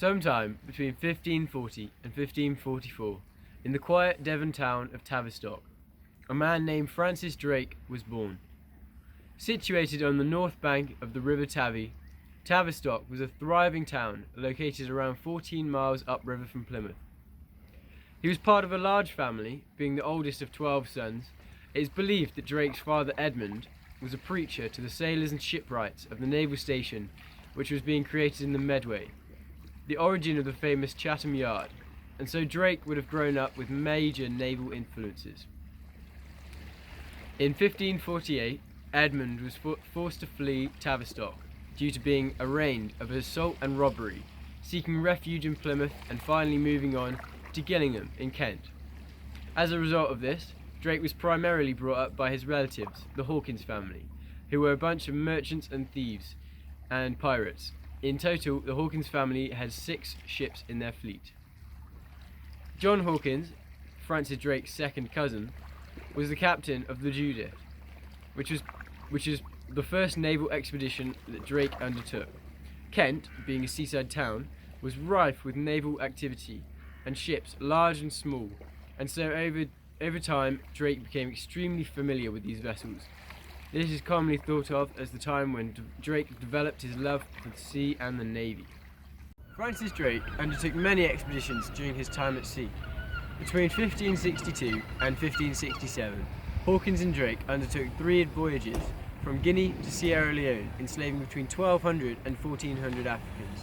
Sometime between 1540 and 1544, in the quiet Devon town of Tavistock, a man named Francis Drake was born. Situated on the north bank of the River Tavy, Tavistock was a thriving town located around 14 miles upriver from Plymouth. He was part of a large family, being the oldest of 12 sons. It is believed that Drake's father Edmund was a preacher to the sailors and shipwrights of the naval station which was being created in the Medway, the origin of the famous Chatham Yard, and so Drake would have grown up with major naval influences. In 1548, Edmund was forced to flee Tavistock due to being arraigned of assault and robbery, seeking refuge in Plymouth and finally moving on to Gillingham in Kent. As a result of this, Drake was primarily brought up by his relatives, the Hawkins family, who were a bunch of merchants and thieves and pirates. In total, the Hawkins family had 6 ships in their fleet. John Hawkins, Francis Drake's second cousin, was the captain of the Judith, which is the first naval expedition that Drake undertook. Kent, being a seaside town, was rife with naval activity and ships large and small, and so over time Drake became extremely familiar with these vessels. This is commonly thought of as the time when Drake developed his love for the sea and the navy. Francis Drake undertook many expeditions during his time at sea. Between 1562 and 1567, Hawkins and Drake undertook 3 voyages from Guinea to Sierra Leone, enslaving between 1,200 and 1,400 Africans.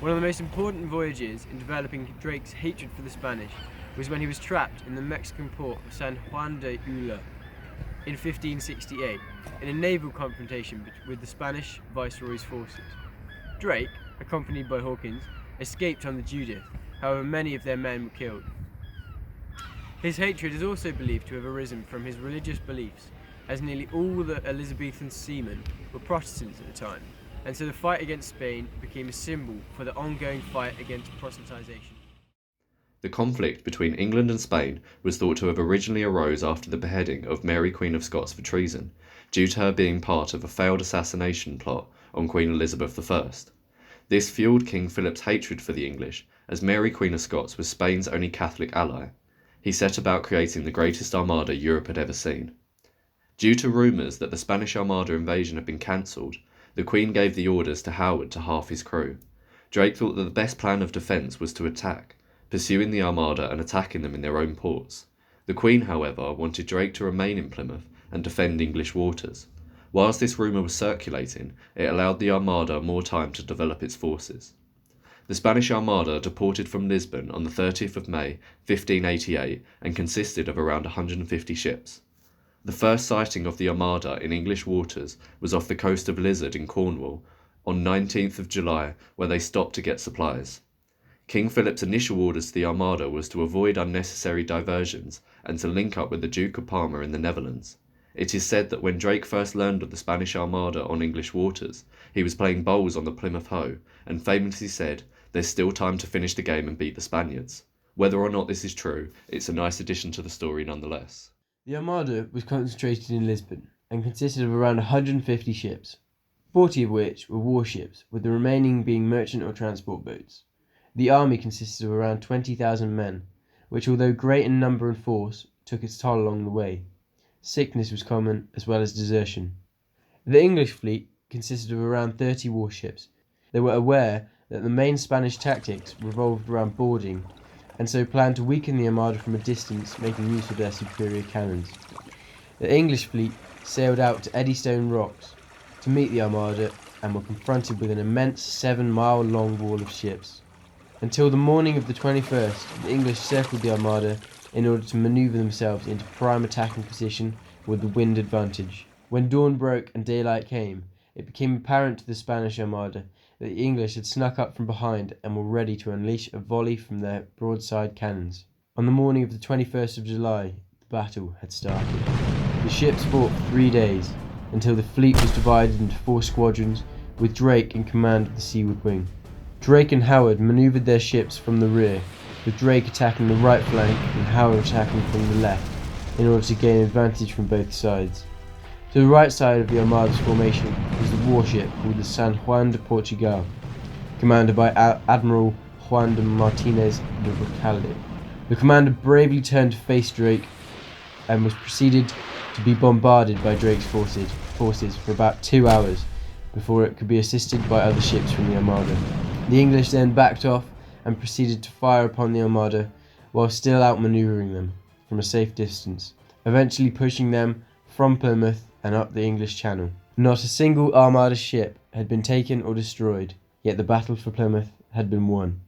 One of the most important voyages in developing Drake's hatred for the Spanish was when he was trapped in the Mexican port of San Juan de Ulloa in 1568 in a naval confrontation with the Spanish viceroy's forces. Drake, accompanied by Hawkins, escaped on the Judith, however many of their men were killed. His hatred is also believed to have arisen from his religious beliefs, as nearly all the Elizabethan seamen were Protestants at the time, and so the fight against Spain became a symbol for the ongoing fight against Protestantization. The conflict between England and Spain was thought to have originally arose after the beheading of Mary Queen of Scots for treason, due to her being part of a failed assassination plot on Queen Elizabeth I. This fueled King Philip's hatred for the English, as Mary Queen of Scots was Spain's only Catholic ally. He set about creating the greatest armada Europe had ever seen. Due to rumours that the Spanish Armada invasion had been cancelled, the Queen gave the orders to Howard to halve his crew. Drake thought that the best plan of defence was to attack, pursuing the Armada and attacking them in their own ports. The Queen, however, wanted Drake to remain in Plymouth and defend English waters. Whilst this rumour was circulating, it allowed the Armada more time to develop its forces. The Spanish Armada deported from Lisbon on the 30th of May 1588 and consisted of around 150 ships. The first sighting of the Armada in English waters was off the coast of Lizard in Cornwall on 19th of July, where they stopped to get supplies. King Philip's initial orders to the Armada was to avoid unnecessary diversions and to link up with the Duke of Parma in the Netherlands. It is said that when Drake first learned of the Spanish Armada on English waters, he was playing bowls on the Plymouth Hoe and famously said, "There's still time to finish the game and beat the Spaniards." Whether or not this is true, it's a nice addition to the story nonetheless. The Armada was concentrated in Lisbon and consisted of around 150 ships, 40 of which were warships, with the remaining being merchant or transport boats. The army consisted of around 20,000 men, which, although great in number and force, took its toll along the way. Sickness was common, as well as desertion. The English fleet consisted of around 30 warships. They were aware that the main Spanish tactics revolved around boarding, and so planned to weaken the Armada from a distance, making use of their superior cannons. The English fleet sailed out to Eddystone Rocks to meet the Armada and were confronted with an immense 7-mile-long wall of ships. Until the morning of the 21st, the English circled the Armada in order to manoeuvre themselves into prime attacking position with the wind advantage. When dawn broke and daylight came, it became apparent to the Spanish Armada that the English had snuck up from behind and were ready to unleash a volley from their broadside cannons. On the morning of the 21st of July, the battle had started. The ships fought for 3 days, until the fleet was divided into 4 squadrons, with Drake in command of the seaward wing. Drake and Howard manoeuvred their ships from the rear, with Drake attacking the right flank and Howard attacking from the left, in order to gain advantage from both sides. To the right side of the Armada's formation was the warship called the San Juan de Portugal. commanded by Admiral Juan de Martinez de Recalde. The commander bravely turned to face Drake and was proceeded to be bombarded by Drake's forces for about 2 hours before it could be assisted by other ships from the Armada. The English then backed off and proceeded to fire upon the Armada while still outmaneuvering them from a safe distance, eventually pushing them from Plymouth and up the English Channel. Not a single Armada ship had been taken or destroyed, yet the battle for Plymouth had been won.